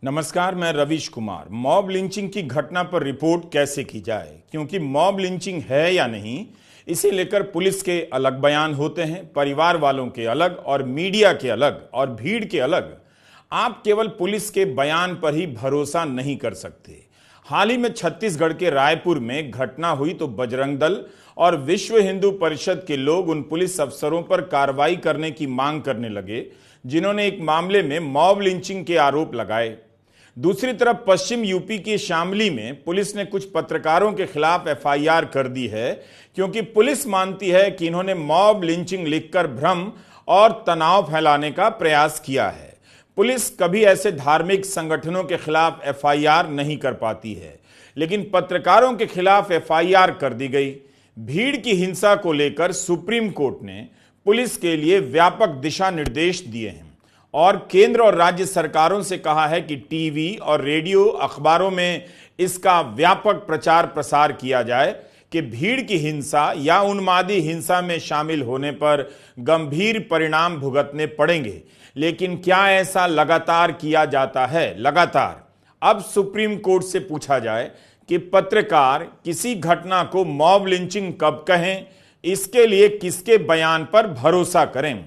नमस्कार, मैं Ravish Kumar. Mob lynching की घटना पर रिपोर्ट कैसे की जाए, क्योंकि मॉब लिंचिंग है या नहीं, इसे लेकर पुलिस के अलग बयान होते हैं, परिवार वालों के अलग और मीडिया के अलग और भीड़ के अलग। आप केवल पुलिस के बयान पर ही भरोसा नहीं कर सकते। हाल ही में छत्तीसगढ़ के रायपुर में घटना हुई तो बजरंग दल और विश्व हिंदू परिषद के लोग उन पुलिस अफसरों पर कार्रवाई करने की मांग करने लगे जिन्होंने एक मामले में मॉब लिंचिंग के आरोप लगाए। दूसरी तरफ पश्चिम यूपी के शामली में पुलिस ने कुछ पत्रकारों के खिलाफ एफआईआर कर दी है, क्योंकि पुलिस मानती है कि इन्होंने मॉब लिंचिंग लिखकर भ्रम और तनाव फैलाने का प्रयास किया है। पुलिस कभी ऐसे धार्मिक संगठनों के खिलाफ एफआईआर नहीं कर पाती है, लेकिन पत्रकारों के खिलाफ एफआईआर कर दी गई। भीड़ की हिंसा को लेकर सुप्रीम कोर्ट ने पुलिस के लिए व्यापक दिशा निर्देश दिए हैं और केंद्र और राज्य सरकारों से कहा है कि टीवी और रेडियो अखबारों में इसका व्यापक प्रचार प्रसार किया जाए कि भीड़ की हिंसा या उन्मादी हिंसा में शामिल होने पर गंभीर परिणाम भुगतने पड़ेंगे। लेकिन क्या ऐसा लगातार किया जाता है? लगातार। अब सुप्रीम कोर्ट से पूछा जाए कि पत्रकार किसी घटना को मॉब लिंचिंग कब कहें, इसके लिए किसके बयान पर भरोसा करें।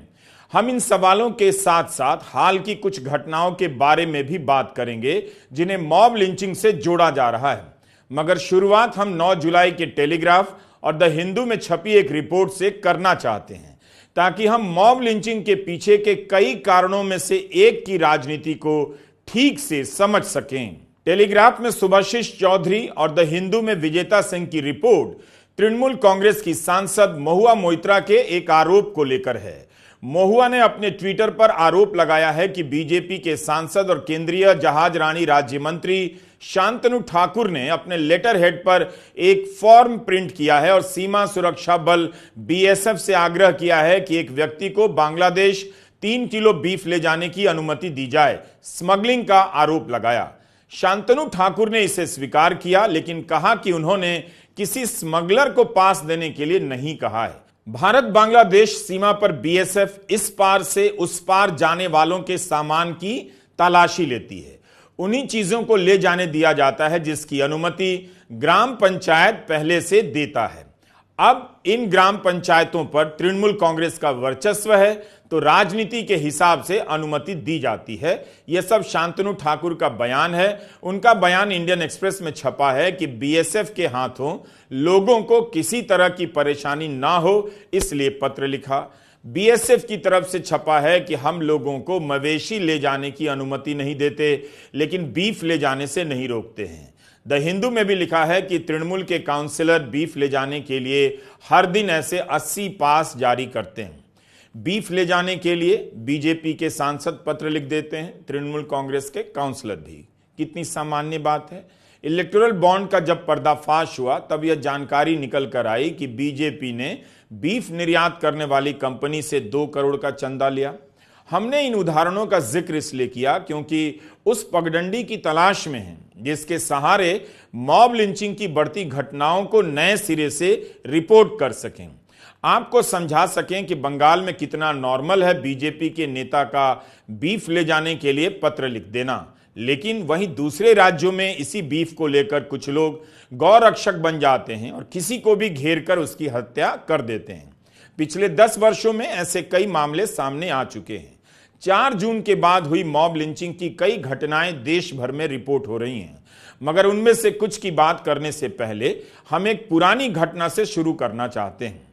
हम इन सवालों के साथ साथ हाल की कुछ घटनाओं के बारे में भी बात करेंगे जिन्हें मॉब लिंचिंग से जोड़ा जा रहा है। मगर शुरुआत हम 9 जुलाई के टेलीग्राफ और द हिंदू में छपी एक रिपोर्ट से करना चाहते हैं, ताकि हम मॉब लिंचिंग के पीछे के कई कारणों में से एक की राजनीति को ठीक से समझ सकें। टेलीग्राफ में सुभाषिष चौधरी और द हिंदू में विजेता सिंह की रिपोर्ट तृणमूल कांग्रेस की सांसद महुआ मोइत्रा के एक आरोप को लेकर है। महुआ ने अपने ट्विटर पर आरोप लगाया है कि बीजेपी के सांसद और केंद्रीय जहाज रानी राज्य मंत्री शांतनु ठाकुर ने अपने लेटर हेड पर एक फॉर्म प्रिंट किया है और सीमा सुरक्षा बल बीएसएफ से आग्रह किया है कि एक व्यक्ति को बांग्लादेश 3 किलो बीफ ले जाने की अनुमति दी जाए। स्मगलिंग का आरोप लगाया। शांतनु ठाकुर ने इसे स्वीकार किया, लेकिन कहा कि उन्होंने किसी स्मगलर को पास देने के लिए नहीं कहा है। भारत बांग्लादेश सीमा पर बीएसएफ इस पार से उस पार जाने वालों के सामान की तलाशी लेती है। उन्हीं चीजों को ले जाने दिया जाता है जिसकी अनुमति ग्राम पंचायत पहले से देता है। अब इन ग्राम पंचायतों पर तृणमूल कांग्रेस का वर्चस्व है, तो राजनीति के हिसाब से अनुमति दी जाती है। यह सब शांतनु ठाकुर का बयान है। उनका बयान इंडियन एक्सप्रेस में छपा है कि बीएसएफ के हाथों लोगों को किसी तरह की परेशानी ना हो, इसलिए पत्र लिखा। बीएसएफ की तरफ से छपा है कि हम लोगों को मवेशी ले जाने की अनुमति नहीं देते, लेकिन बीफ ले जाने से नहीं रोकते हैं। द हिंदू में भी लिखा है कि तृणमूल के काउंसिलर बीफ ले जाने के लिए हर दिन ऐसे 80 पास जारी करते हैं। बीफ ले जाने के लिए बीजेपी के सांसद पत्र लिख देते हैं, तृणमूल कांग्रेस के काउंसिलर भी। कितनी सामान्य बात है। इलेक्टोरल बॉन्ड का जब पर्दाफाश हुआ तब यह जानकारी निकल कर आई कि बीजेपी ने बीफ निर्यात करने वाली कंपनी से 2 करोड़ का चंदा लिया। हमने इन उदाहरणों का जिक्र इसलिए किया क्योंकि उस पगडंडी की तलाश में हैं जिसके सहारे मॉब लिंचिंग की बढ़ती घटनाओं को नए सिरे से रिपोर्ट कर सकें, आपको समझा सकें कि बंगाल में कितना नॉर्मल है बीजेपी के नेता का बीफ ले जाने के लिए पत्र लिख देना। लेकिन वहीं दूसरे राज्यों में इसी बीफ को लेकर कुछ लोग गौ रक्षक बन जाते हैं और किसी को भी घेर कर उसकी हत्या कर देते हैं। पिछले 10 वर्षों में ऐसे कई मामले सामने आ चुके हैं। 4 जून के बाद हुई मॉब लिंचिंग की कई घटनाएं देश भर में रिपोर्ट हो रही हैं, मगर उनमें से कुछ की बात करने से पहले हम एक पुरानी घटना से शुरू करना चाहते हैं,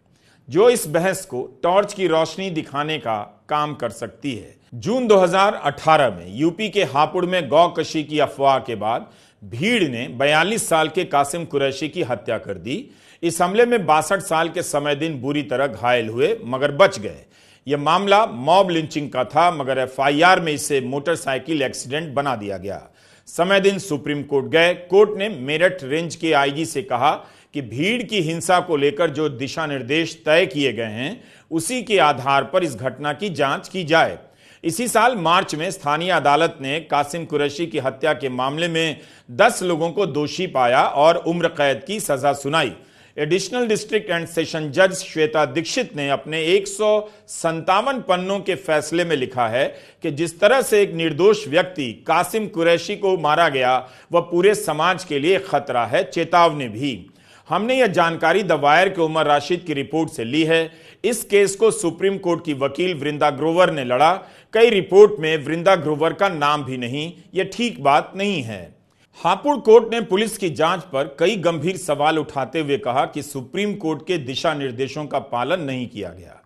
जो इस बहस को टॉर्च की रोशनी दिखाने का काम कर सकती है। जून 2018 में यूपी के हापुड़ में गौकशी की अफवाह के बाद भीड़ ने 42 साल के कासिम कुरैशी की हत्या कर दी। इस हमले में 62 साल के समयदीन बुरी तरह घायल हुए, मगर बच गए। यह मामला मॉब लिंचिंग का था, मगर एफआईआर में इसे मोटरसाइकिल एक्सीडेंट बना दिया गया। समयदीन सुप्रीम कोर्ट गए। कोर्ट ने मेरठ रेंज के आईजी से कहा कि भीड़ की हिंसा को लेकर जो दिशा निर्देश तय किए गए हैं उसी के आधार पर इस घटना की जांच की जाए। इसी साल मार्च में स्थानीय अदालत ने कासिम कुरैशी की हत्या के मामले में 10 लोगों को दोषी पाया और उम्र कैद की सजा सुनाई। एडिशनल डिस्ट्रिक्ट एंड सेशन जज श्वेता दीक्षित ने अपने 157 पन्नों के फैसले में लिखा है कि जिस तरह से एक निर्दोष व्यक्ति कासिम कुरैशी को मारा गया वह पूरे समाज के लिए खतरा है, चेतावनी भी। हमने यह जानकारी द वायर के उमर राशिद की रिपोर्ट से ली है। इस केस को सुप्रीम कोर्ट की वकील वृंदा ग्रोवर ने लड़ा। कई रिपोर्ट में वृंदा ग्रोवर का नाम भी नहीं, यह ठीक बात नहीं है। हापुड़ कोर्ट ने पुलिस की जांच पर कई गंभीर सवाल उठाते हुए कहा कि सुप्रीम कोर्ट के दिशा निर्देशों का पालन नहीं किया गया।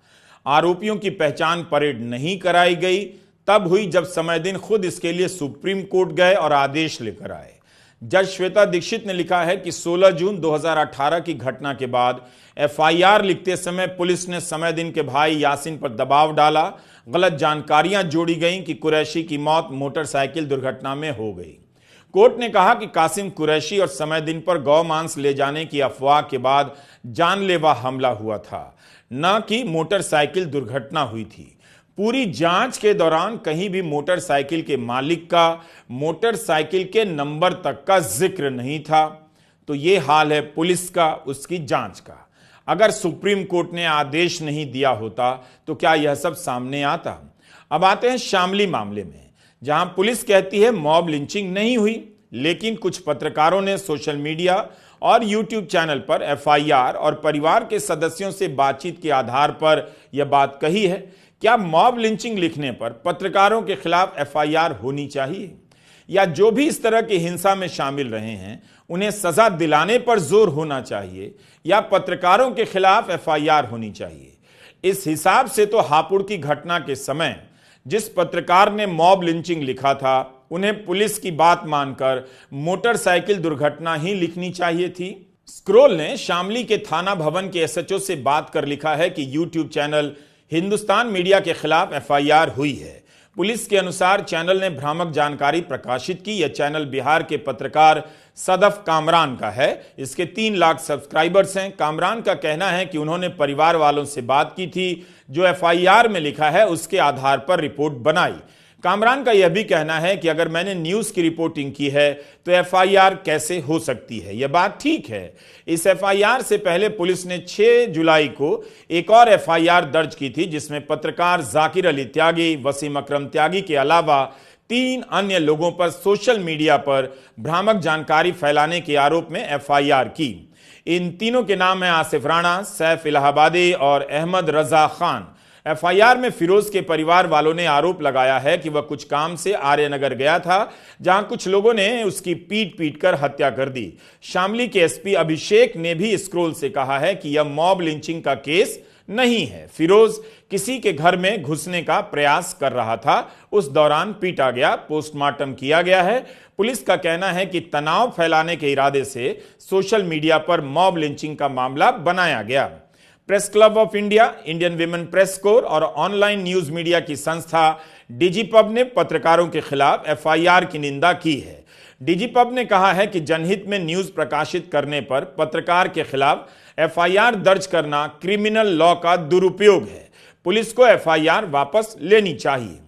आरोपियों की पहचान परेड नहीं कराई गई, तब हुई जब समय दिन खुद इसके लिए सुप्रीम कोर्ट गए और आदेश लेकर आए। जज श्वेता दीक्षित ने लिखा है कि 16 जून 2018 की घटना के बाद एफआईआर लिखते समय पुलिस ने समय दिन के भाई यासीन पर दबाव डाला। गलत जानकारियां जोड़ी गईं कि कुरैशी की मौत मोटरसाइकिल दुर्घटना में हो गई। कोर्ट ने कहा कि कासिम कुरैशी और समय दिन पर गौ मांस ले जाने की अफवाह के बाद जानलेवा हमला हुआ था, न कि मोटरसाइकिल दुर्घटना हुई थी। पूरी जांच के दौरान कहीं भी मोटरसाइकिल के मालिक का, मोटरसाइकिल के नंबर तक का जिक्र नहीं था। तो ये हाल है पुलिस का, उसकी जांच का। अगर सुप्रीम कोर्ट ने आदेश नहीं दिया होता तो क्या यह सब सामने आता? अब आते हैं शामली मामले में, जहां पुलिस कहती है मॉब लिंचिंग नहीं हुई, लेकिन कुछ पत्रकारों ने सोशल मीडिया और यूट्यूब चैनल पर एफआईआर और परिवार के सदस्यों से बातचीत के आधार पर यह बात कही है। क्या मॉब लिंचिंग लिखने पर पत्रकारों के खिलाफ एफआईआर होनी चाहिए, या जो भी इस तरह की हिंसा में शामिल रहे हैं उन्हें सजा दिलाने पर जोर होना चाहिए, या पत्रकारों के खिलाफ एफआईआर होनी चाहिए? इस हिसाब से तो हापुड़ की घटना के समय जिस पत्रकार ने मॉब लिंचिंग लिखा था उन्हें पुलिस की बात मानकर मोटरसाइकिल दुर्घटना ही लिखनी चाहिए थी। स्क्रोल ने शामली के थाना भवन के एसएचओ से बात कर लिखा है कि यूट्यूब चैनल हिंदुस्तान मीडिया के खिलाफ एफआईआर हुई है। पुलिस के अनुसार चैनल ने भ्रामक जानकारी प्रकाशित की। यह चैनल बिहार के पत्रकार सदफ कामरान का है। इसके 3 लाख सब्सक्राइबर्स हैं। कामरान का कहना है कि उन्होंने परिवार वालों से बात की थी, जो एफआईआर में लिखा है उसके आधार पर रिपोर्ट बनाई। कामरान का यह भी कहना है कि अगर मैंने न्यूज की रिपोर्टिंग की है तो एफआईआर कैसे हो सकती है? यह बात ठीक है। इस एफआईआर से पहले पुलिस ने 6 जुलाई को एक और एफआईआर दर्ज की थी, जिसमें पत्रकार जाकिर अली त्यागी, वसीम अकरम त्यागी के अलावा 3 अन्य लोगों पर सोशल मीडिया पर भ्रामक जानकारी फैलाने के आरोप में एफआईआर की। इन तीनों के नाम है आसिफ राणा, सैफ इलाहाबादी और अहमद रजा खान। एफआईआर में फिरोज के परिवार वालों ने आरोप लगाया है कि वह कुछ काम से आर्यनगर गया था, जहां कुछ लोगों ने उसकी पीट कर हत्या कर दी। शामली के एसपी अभिषेक ने भी स्क्रोल से कहा है कि यह मॉब लिंचिंग का केस नहीं है। फिरोज किसी के घर में घुसने का प्रयास कर रहा था, उस दौरान पीटा गया, पोस्टमार्टम किया गया है। पुलिस का कहना है कि तनाव फैलाने के इरादे से सोशल मीडिया पर मॉब लिंचिंग का मामला बनाया गया। Press club of India, Indian women press core और ऑनलाइन न्यूज मीडिया की संस्था डिजीपब ने पत्रकारों के खिलाफ एफआईआर की निंदा की है। डिजीपब ने कहा है कि जनहित में न्यूज प्रकाशित करने पर पत्रकार के खिलाफ एफआईआर दर्ज करना क्रिमिनल लॉ का दुरुपयोग है। पुलिस को एफआईआर वापस लेनी चाहिए।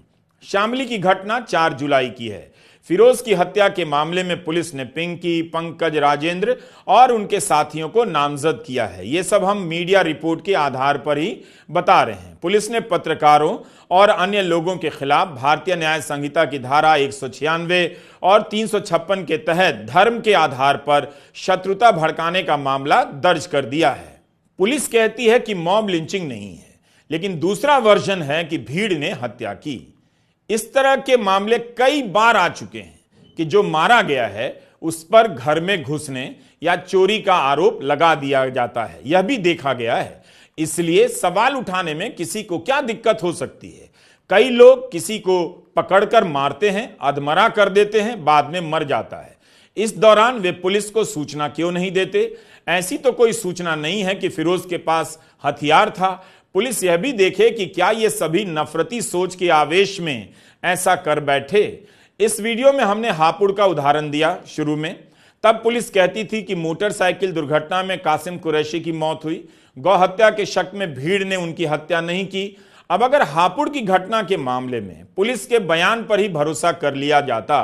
शामली की घटना 4 जुलाई की है। फिरोज की हत्या के मामले में पुलिस ने पिंकी, पंकज, राजेंद्र और उनके साथियों को नामजद किया है। ये सब हम मीडिया रिपोर्ट के आधार पर ही बता रहे हैं। पुलिस ने पत्रकारों और अन्य लोगों के खिलाफ भारतीय न्याय संहिता की धारा 196 और 356 के तहत धर्म के आधार पर शत्रुता भड़काने का मामला दर्ज कर दिया है। पुलिस कहती है कि मॉब लिंचिंग नहीं है, लेकिन दूसरा वर्जन है कि भीड़ ने हत्या की। इस तरह के मामले कई बार आ चुके हैं कि जो मारा गया है उस पर घर में घुसने या चोरी का आरोप लगा दिया जाता है। यह भी देखा गया है। इसलिए सवाल उठाने में किसी को क्या दिक्कत हो सकती है? कई लोग किसी को पकड़कर मारते हैं, अधमरा कर देते हैं, बाद में मर जाता है। इस दौरान वे पुलिस को सूचना क्यों नहीं देते? ऐसी तो कोई सूचना नहीं है कि फिरोज के पास हथियार था। पुलिस यह भी देखे कि क्या ये सभी नफरती सोच के आवेश में ऐसा कर बैठे। इस वीडियो में हमने हापुड़ का उदाहरण दिया शुरू में। तब पुलिस कहती थी कि मोटरसाइकिल दुर्घटना में कासिम कुरैशी की मौत हुई, गौ हत्या के शक में भीड़ ने उनकी हत्या नहीं की। अब अगर हापुड़ की घटना के मामले में पुलिस के बयान पर ही भरोसा कर लिया जाता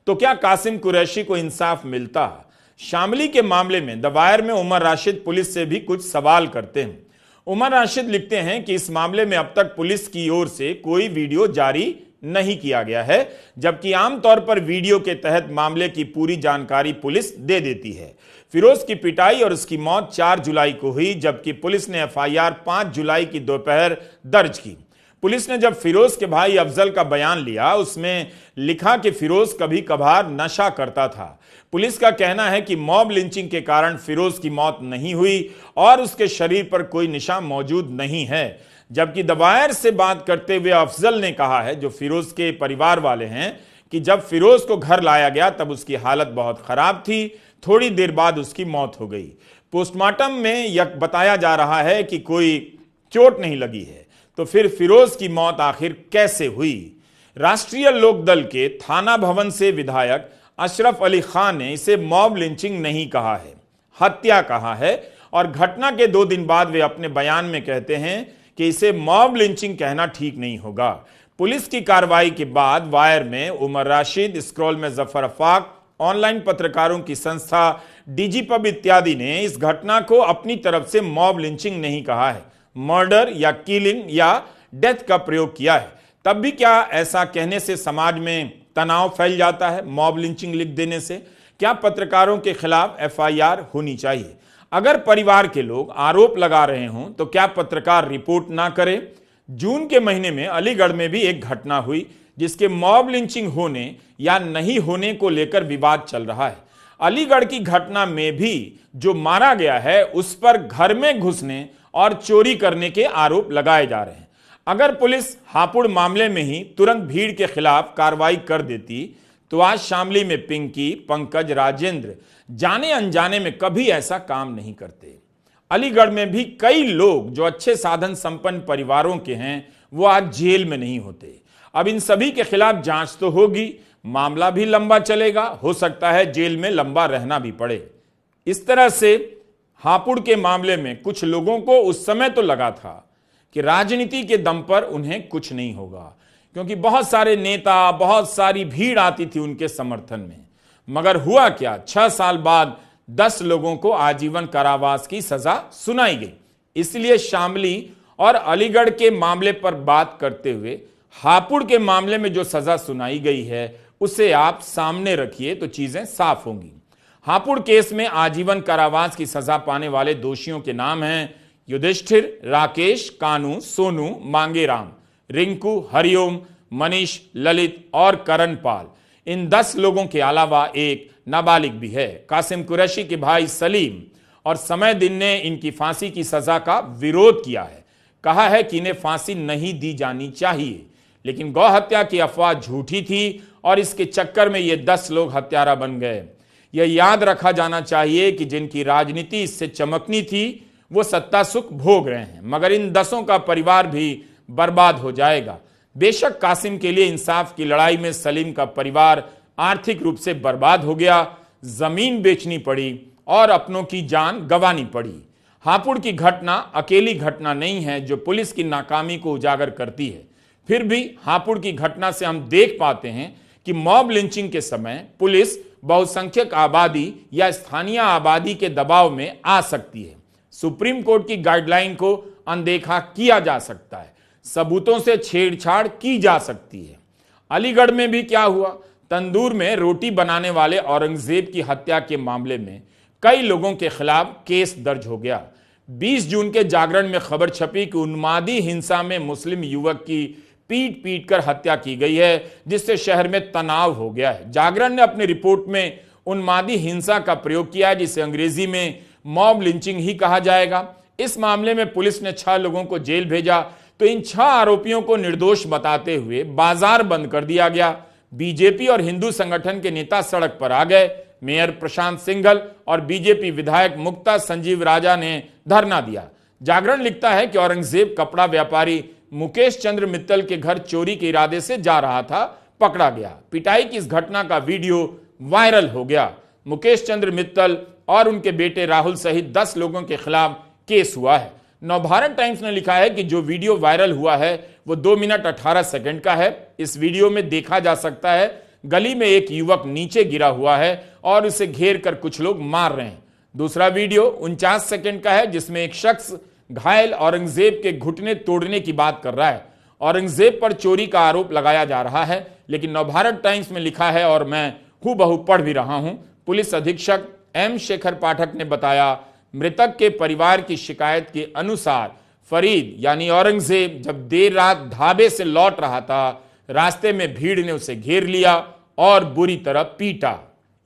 तो क्या कासिम कुरैशी को इंसाफ मिलता? शामली के मामले में द वायर में उमर राशिद पुलिस से भी कुछ सवाल करते हैं। उमर राशिद लिखते हैं कि इस मामले में अब तक पुलिस की ओर से कोई वीडियो जारी नहीं किया गया है, जबकि आमतौर पर वीडियो के तहत मामले की पूरी जानकारी पुलिस दे देती है। फिरोज की पिटाई और उसकी मौत 4 जुलाई को हुई, जबकि पुलिस ने एफआईआर 5 जुलाई की दोपहर दर्ज की। पुलिस ने जब फिरोज के भाई अफजल का बयान लिया, उसमें लिखा कि फिरोज कभी कभार नशा करता था। पुलिस का कहना है कि मॉब लिंचिंग के कारण फिरोज की मौत नहीं हुई और उसके शरीर पर कोई निशान मौजूद नहीं है, जबकि द वायर से बात करते हुए अफजल ने कहा है, जो फिरोज के परिवार वाले हैं, कि जब फिरोज को घर लाया गया तब उसकी हालत बहुत खराब थी, थोड़ी देर बाद उसकी मौत हो गई। पोस्टमार्टम में यह बताया जा रहा है कि कोई चोट नहीं लगी है, तो फिर फिरोज की मौत आखिर कैसे हुई? राष्ट्रीय लोकदल के थाना भवन से विधायक अशरफ अली खान ने इसे मॉब लिंचिंग नहीं कहा है, हत्या कहा है, और घटना के 2 दिन बाद वे अपने बयान में कहते हैं कि इसे मॉब लिंचिंग कहना ठीक नहीं होगा। पुलिस की कार्रवाई के बाद वायर में उमर राशिद, स्क्रॉल में जफर अफाक, ऑनलाइन पत्रकारों की संस्था डिजिपब इत्यादि ने इस घटना को अपनी तरफ से मॉब लिंचिंग नहीं कहा है, मर्डर या किलिंग या डेथ का प्रयोग किया है। तब भी क्या ऐसा कहने से समाज में तनाव फैल जाता है? मॉब लिंचिंग लिख देने से क्या पत्रकारों के खिलाफ एफआईआर होनी चाहिए? अगर परिवार के लोग आरोप लगा रहे हों तो क्या पत्रकार रिपोर्ट ना करे? जून के महीने में अलीगढ़ में भी एक घटना हुई जिसके मॉब लिंचिंग होने या नहीं होने को लेकर विवाद चल रहा है। अलीगढ़ की घटना में भी जो मारा गया है उस पर घर में घुसने और चोरी करने के आरोप लगाए जा रहे हैं। अगर पुलिस हापुड़ मामले में ही तुरंत भीड़ के खिलाफ कार्रवाई कर देती तो आज शामली में पिंकी, पंकज, राजेंद्र जाने अनजाने में कभी ऐसा काम नहीं करते। अलीगढ़ में भी कई लोग जो अच्छे साधन संपन्न परिवारों के हैं वो आज जेल में नहीं होते। अब इन सभी के खिलाफ जांच तो होगी, मामला भी लंबा चलेगा, हो सकता है जेल में लंबा रहना भी पड़े। इस तरह से हापुड़ के मामले में कुछ लोगों को उस समय तो लगा था कि राजनीति के दम पर उन्हें कुछ नहीं होगा, क्योंकि बहुत सारे नेता, बहुत सारी भीड़ आती थी उनके समर्थन में। मगर हुआ क्या? 6 साल बाद 10 लोगों को आजीवन कारावास की सजा सुनाई गई। इसलिए शामली और अलीगढ़ के मामले पर बात करते हुए हापुड़ के मामले में जो सजा सुनाई गई है उसे आप सामने रखिए तो चीजें साफ होंगी। हापुड़ केस में आजीवन कारावास की सजा पाने वाले दोषियों के नाम हैं युधिष्ठिर, राकेश, कानू, सोनू, मांगेराम, रिंकू, हरिओम, मनीष, ललित और करण पाल। इन 10 लोगों के अलावा एक नाबालिग भी है, कासिम कुरैशी के भाई सलीम, और समय दिन ने इनकी फांसी की सजा का विरोध किया है। कहा है कि इन्हें फांसी नहीं दी जानी चाहिए, लेकिन गौ हत्या की अफवाह झूठी थी और इसके चक्कर में ये 10 लोग हत्यारा बन गए। यह याद रखा जाना चाहिए कि जिनकी राजनीति इससे चमकनी थी वो सत्ता सुख भोग रहे हैं, मगर इन 10 का परिवार भी बर्बाद हो जाएगा। बेशक कासिम के लिए इंसाफ की लड़ाई में सलीम का परिवार आर्थिक रूप से बर्बाद हो गया, जमीन बेचनी पड़ी और अपनों की जान गंवानी पड़ी। हापुड़ की घटना अकेली घटना नहीं है जो पुलिस की नाकामी को उजागर करती है। फिर भी हापुड़ की घटना से हम देख पाते हैं कि मॉब लिंचिंग के समय पुलिस बहुसंख्यक आबादी या स्थानीय आबादी के दबाव में आ सकती है। सुप्रीम कोर्ट की गाइडलाइन को अनदेखा किया जा सकता है, सबूतों से छेड़छाड़ की जा सकती है। अलीगढ़ में भी क्या हुआ? तंदूर में रोटी बनाने वाले औरंगजेब की हत्या के मामले में कई लोगों के खिलाफ केस दर्ज हो गया। 20 जून के जागरण में खबर छपी कि उन्मादी हिंसा में मुस्लिम युवक की पीट पीट कर हत्या की गई है, जिससे शहर में तनाव हो गया है। जागरण ने अपनी रिपोर्ट में उन्मादी हिंसा का प्रयोग किया, जिसे अंग्रेजी में मॉब लिंचिंग ही कहा जाएगा। इस मामले में पुलिस ने 6 लोगों को जेल भेजा, तो इन 6 आरोपियों को निर्दोष बताते हुए बाजार बंद कर दिया गया। बीजेपी और हिंदू संगठन के नेता सड़क पर आ गए। मेयर प्रशांत सिंघल और बीजेपी विधायक मुक्ता संजीव राजा ने धरना दिया। जागरण लिखता है कि औरंगजेब कपड़ा व्यापारी मुकेश चंद्र मित्तल के घर चोरी के इरादे से जा रहा था, पकड़ा गया। पिटाई की इस घटना का वीडियो वायरल हो गया। मुकेश चंद्र मित्तल और उनके बेटे राहुल सहित 10 लोगों के खिलाफ केस हुआ है। नवभारत टाइम्स ने लिखा है कि जो वीडियो वायरल हुआ है वो 2 मिनट 18 सेकंड का है। इस वीडियो में देखा जा सकता है गली में एक युवक नीचे गिरा हुआ है और उसे घेर कर कुछ लोग मार रहे हैं। दूसरा वीडियो 49 सेकंड का है, जिसमें एक शख्स घायल औरंगजेब के घुटने तोड़ने की बात कर रहा है। औरंगजेब पर चोरी का आरोप लगाया जा रहा है, लेकिन नवभारत टाइम्स में लिखा है और मैं हूबहू पढ़ भी रहा हूं। पुलिस अधीक्षक एम शेखर पाठक ने बताया, मृतक के परिवार की शिकायत के अनुसार फरीद यानी औरंगजेब जब देर रात ढाबे से लौट रहा था, रास्ते में भीड़ ने उसे घेर लिया और बुरी तरह पीटा।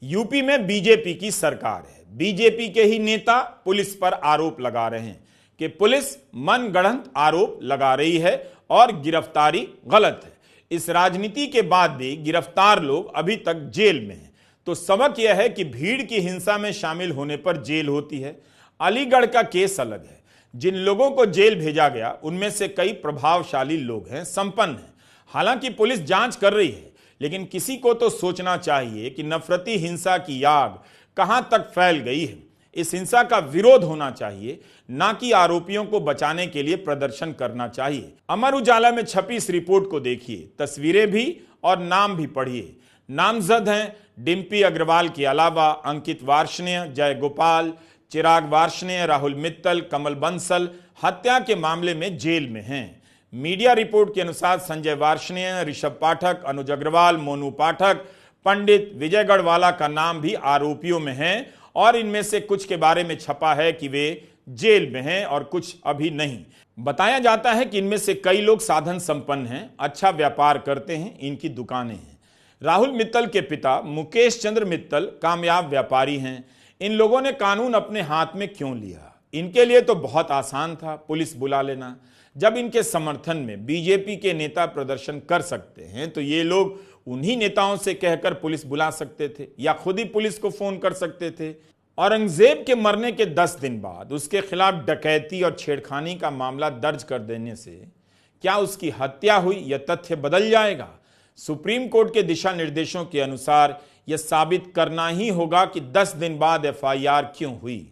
यूपी में बीजेपी की सरकार है। बीजेपी के ही नेता पुलिस पर आरोप लगा रहे हैं कि पुलिस मनगढ़ंत आरोप लगा रही है और गिरफ्तारी गलत है। इस राजनीति के बाद भी गिरफ्तार लोग अभी तक जेल में हैं। तो सबक यह है कि भीड़ की हिंसा में शामिल होने पर जेल होती है। अलीगढ़ का केस अलग है। जिन लोगों को जेल भेजा गया उनमें से कई प्रभावशाली लोग हैं, संपन्न हैं। हालांकि पुलिस जांच कर रही है, लेकिन किसी को तो सोचना चाहिए कि नफरती हिंसा की आग कहां तक फैल गई है। इस हिंसा का विरोध होना चाहिए, ना कि आरोपियों को बचाने के लिए प्रदर्शन करना चाहिए। अमर उजाला में छपी इस रिपोर्ट को देखिए, तस्वीरें भी और नाम भी पढ़िए। नामजद हैं डिम्पी अग्रवाल के अलावा अंकित वार्ष्णेय, जय गोपाल, चिराग वार्ष्णेय, राहुल मित्तल, कमल बंसल हत्या के मामले में जेल में हैं। मीडिया रिपोर्ट के अनुसार संजय वार्ष्णेय, ऋषभ पाठक, अनुज अग्रवाल, मोनू पाठक, पंडित विजय गढ़वाला का नाम भी आरोपियों में है और इनमें से कुछ के बारे में छपा है कि वे जेल में हैं और कुछ अभी नहीं। बताया जाता है कि इनमें से कई लोग साधन संपन्न हैं, अच्छा व्यापार करते हैं, इनकी दुकानें हैं। राहुल मित्तल के पिता मुकेश चंद्र मित्तल कामयाब व्यापारी हैं। इन लोगों ने कानून अपने हाथ में क्यों लिया? इनके लिए तो बहुत आसान था पुलिस बुला लेना। जब इनके समर्थन में बीजेपी के नेता प्रदर्शन कर सकते हैं तो ये लोग उन्हीं नेताओं से कहकर पुलिस बुला सकते थे या खुद ही पुलिस को फोन कर सकते थे। औरंगजेब के मरने के 10 दिन बाद उसके खिलाफ डकैती और छेड़खानी का मामला दर्ज कर देने से क्या उसकी हत्या हुई, यह तथ्य बदल जाएगा? सुप्रीम कोर्ट के दिशा निर्देशों के अनुसार यह साबित करना ही होगा कि 10 दिन बाद एफआईआर क्यों हुई।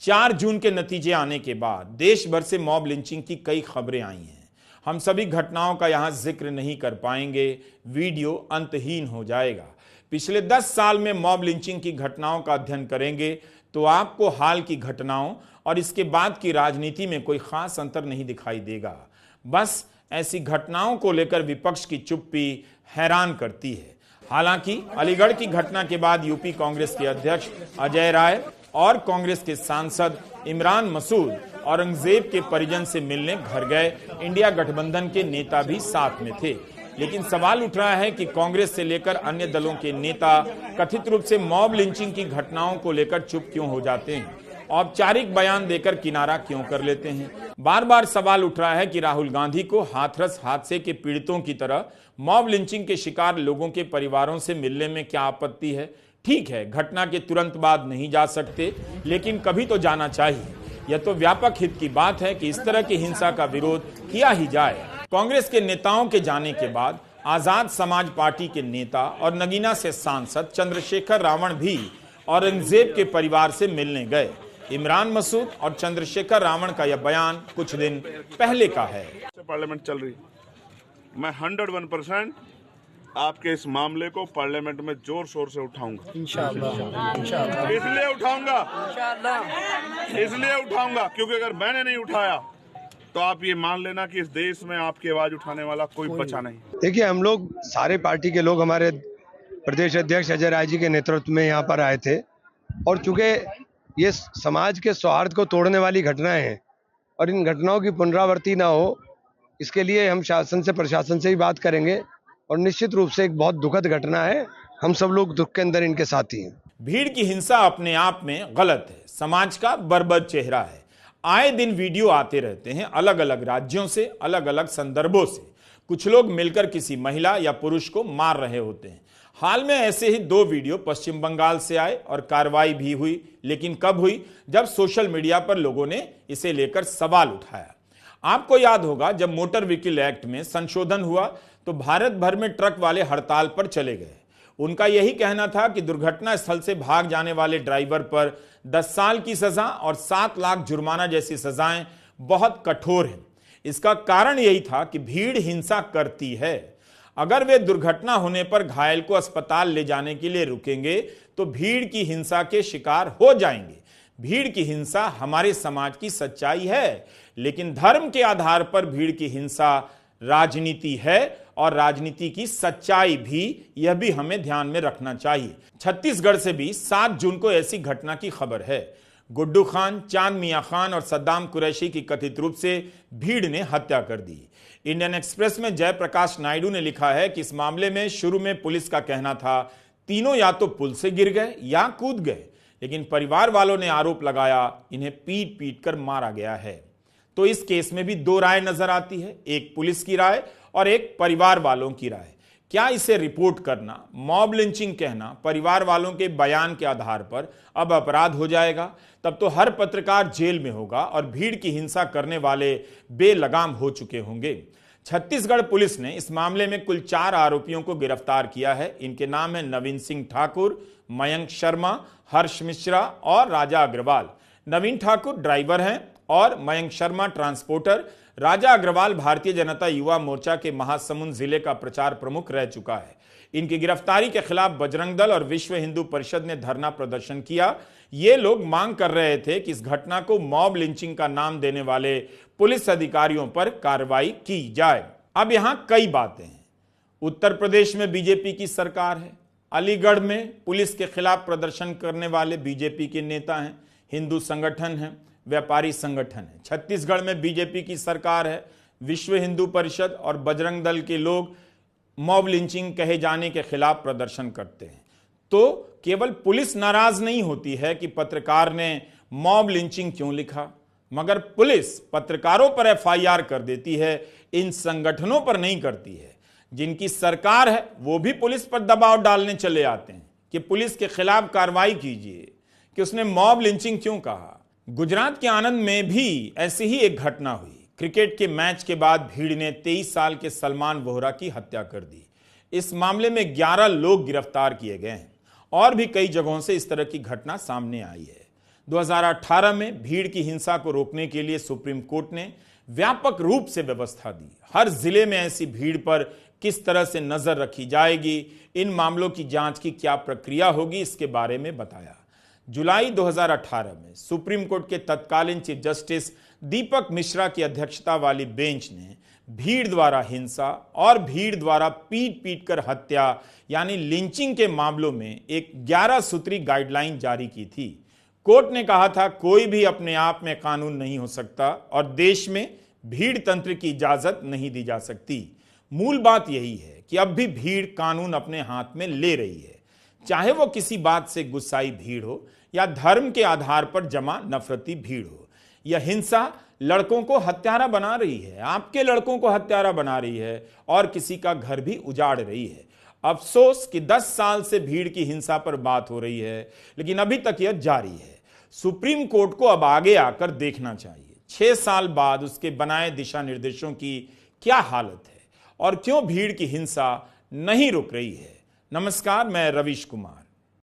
4 जून के नतीजे आने के बाद देश भर से मॉब लिंचिंग की कई खबरें आई हैं। हम सभी घटनाओं का यहां जिक्र नहीं कर पाएंगे, वीडियो अंतहीन हो जाएगा। पिछले 10 साल में मॉब लिंचिंग की घटनाओं का अध्ययन करेंगे तो आपको हाल की घटनाओं और इसके बाद की राजनीति में कोई खास अंतर नहीं दिखाई देगा। बस ऐसी घटनाओं को लेकर विपक्ष की चुप्पी हैरान करती है। हालांकि अलीगढ़ की घटना के बाद यूपी कांग्रेस के अध्यक्ष अजय राय और कांग्रेस के सांसद इमरान मसूद औरंगजेब के परिजन से मिलने घर गए। इंडिया गठबंधन के नेता भी साथ में थे, लेकिन सवाल उठ रहा है कि कांग्रेस से लेकर अन्य दलों के नेता कथित रूप से मॉब लिंचिंग की घटनाओं को लेकर चुप क्यों हो जाते हैं, औपचारिक बयान देकर किनारा क्यों कर लेते हैं। बार बार सवाल उठ रहा है कि राहुल गांधी को हाथरस हादसे के पीड़ितों की तरह मॉब लिंचिंग के शिकार लोगों के परिवारों से मिलने में क्या आपत्ति है। ठीक है, घटना के तुरंत बाद नहीं जा सकते, लेकिन कभी तो जाना चाहिए। यह तो व्यापक हित की बात है कि इस तरह की हिंसा का विरोध किया ही जाए। कांग्रेस के नेताओं के जाने के बाद आजाद समाज पार्टी के नेता और नगीना से सांसद चंद्रशेखर रावण भी औरंगजेब के परिवार से मिलने गए। इमरान मसूद और चंद्रशेखर रावण का यह बयान कुछ दिन पहले का है। पार्लियामेंट चल रही, मैं 101% आपके इस मामले को पार्लियामेंट में जोर शोर से उठाऊंगा। इंशाअल्लाह इसलिए उठाऊंगा क्योंकि अगर मैंने नहीं उठाया तो आप ये मान लेना कि इस देश में आपकी आवाज उठाने वाला कोई बचा नहीं। देखिए, हम लोग सारे पार्टी के लोग हमारे प्रदेश अध्यक्ष अजय राय जी के नेतृत्व में यहाँ पर आए थे और चूंकि ये समाज के सौहार्द को तोड़ने वाली घटनाएं हैं और इन घटनाओं की पुनरावृत्ति ना हो, इसके लिए हम शासन से प्रशासन से ही बात करेंगे और निश्चित रूप से एक बहुत दुखद घटना है। हम सब लोग दुख के अंदर इनके साथी हैं। भीड़ की हिंसा अपने आप में गलत है, समाज का बर्बाद चेहरा है। आए दिन वीडियो आते रहते हैं अलग अलग राज्यों से, अलग अलग संदर्भों से। कुछ लोग मिलकर किसी महिला या पुरुष को मार रहे होते हैं। हाल में ऐसे ही 2 वीडियो पश्चिम बंगाल से आए और कार्रवाई भी हुई, लेकिन कब हुई? जब सोशल मीडिया पर लोगों ने इसे लेकर सवाल उठाया। आपको याद होगा जब मोटर व्हीकल एक्ट में संशोधन हुआ तो भारत भर में ट्रक वाले हड़ताल पर चले गए। उनका यही कहना था कि दुर्घटना स्थल से भाग जाने वाले ड्राइवर पर 10 साल की सजा और 7 लाख जुर्माना जैसी सजाएं बहुत कठोर हैं। इसका कारण यही था कि भीड़ हिंसा करती है। अगर वे दुर्घटना होने पर घायल को अस्पताल ले जाने के लिए रुकेंगे तो भीड़ की हिंसा के शिकार हो जाएंगे। भीड़ की हिंसा हमारे समाज की सच्चाई है, लेकिन धर्म के आधार पर भीड़ की हिंसा राजनीति है और राजनीति की सच्चाई भी, यह भी हमें ध्यान में रखना चाहिए। छत्तीसगढ़ से भी 7 जून को ऐसी घटना की खबर है। गुड्डू खान, चांद मियां खान और सद्दाम कुरैशी की कथित रूप से भीड़ ने हत्या कर दी। इंडियन एक्सप्रेस में जयप्रकाश नायडू ने लिखा है कि इस मामले में शुरू में पुलिस का कहना था तीनों या तो पुल से गिर गए या कूद गए, लेकिन परिवार वालों ने आरोप लगाया इन्हें पीट पीट कर मारा गया है। तो इस केस में भी 2 राय नजर आती है, एक पुलिस की राय और एक परिवार वालों की राय। क्या इसे रिपोर्ट करना, मॉब लिंचिंग कहना परिवार वालों के बयान के आधार पर अब अपराध हो जाएगा? तब तो हर पत्रकार जेल में होगा और भीड़ की हिंसा करने वाले बेलगाम हो चुके होंगे। छत्तीसगढ़ पुलिस ने इस मामले में कुल 4 आरोपियों को गिरफ्तार किया है। इनके नाम है नवीन सिंह ठाकुर, मयंक शर्मा, हर्ष मिश्रा और राजा अग्रवाल। नवीन ठाकुर ड्राइवर हैं और मयंक शर्मा ट्रांसपोर्टर। राजा अग्रवाल भारतीय जनता युवा मोर्चा के महासमुंद जिले का प्रचार प्रमुख रह चुका है। इनकी गिरफ्तारी के खिलाफ बजरंग दल और विश्व हिंदू परिषद ने धरना प्रदर्शन किया। ये लोग मांग कर रहे थे कि इस घटना को मॉब लिंचिंग का नाम देने वाले पुलिस अधिकारियों पर कार्रवाई की जाए। अब यहां कई बातें हैं। उत्तर प्रदेश में बीजेपी की सरकार है, अलीगढ़ में पुलिस के खिलाफ प्रदर्शन करने वाले बीजेपी के नेता हैं, हिंदू संगठन हैं, व्यापारी संगठन है। छत्तीसगढ़ में बीजेपी की सरकार है, विश्व हिंदू परिषद और बजरंग दल के लोग मॉब लिंचिंग कहे जाने के खिलाफ प्रदर्शन करते हैं। तो केवल पुलिस नाराज नहीं होती है कि पत्रकार ने मॉब लिंचिंग क्यों लिखा, मगर पुलिस पत्रकारों पर एफआईआर कर देती है, इन संगठनों पर नहीं करती है। जिनकी सरकार है वो भी पुलिस पर दबाव डालने चले आते हैं कि पुलिस के खिलाफ कार्रवाई कीजिए कि उसने मॉब लिंचिंग क्यों कहा। गुजरात के आनंद में भी ऐसी ही एक घटना हुई। क्रिकेट के मैच के बाद भीड़ ने 23 साल के सलमान वोहरा की हत्या कर दी। इस मामले में 11 लोग गिरफ्तार किए गए हैं और भी कई जगहों से इस तरह की घटना सामने आई है। 2018 में भीड़ की हिंसा को रोकने के लिए सुप्रीम कोर्ट ने व्यापक रूप से व्यवस्था दी। हर जिले में ऐसी भीड़ पर किस तरह से नजर रखी जाएगी, इन मामलों की जांच की क्या प्रक्रिया होगी, इसके बारे में बताया। जुलाई 2018 में सुप्रीम कोर्ट के तत्कालीन चीफ जस्टिस दीपक मिश्रा की अध्यक्षता वाली बेंच ने भीड़ द्वारा हिंसा और भीड़ द्वारा पीट पीट कर हत्या यानी लिंचिंग के मामलों में एक 11 सूत्री गाइडलाइन जारी की थी। कोर्ट ने कहा था कोई भी अपने आप में कानून नहीं हो सकता और देश में भीड़ तंत्र की इजाजत नहीं दी जा सकती। मूल बात यही है कि अब भी भीड़ कानून अपने हाथ में ले रही है, चाहे वो किसी बात से गुस्साई भीड़ हो या धर्म के आधार पर जमा नफरती भीड़ हो। यह हिंसा लड़कों को हत्यारा बना रही है, आपके लड़कों को हत्यारा बना रही है और किसी का घर भी उजाड़ रही है। अफसोस कि 10 साल से भीड़ की हिंसा पर बात हो रही है, लेकिन अभी तक यह जारी है। सुप्रीम कोर्ट को अब आगे आकर देखना चाहिए 6 साल बाद उसके बनाए दिशा निर्देशों की क्या हालत है और क्यों भीड़ की हिंसा नहीं रुक रही है। नमस्कार, मैं रवीश कुमार।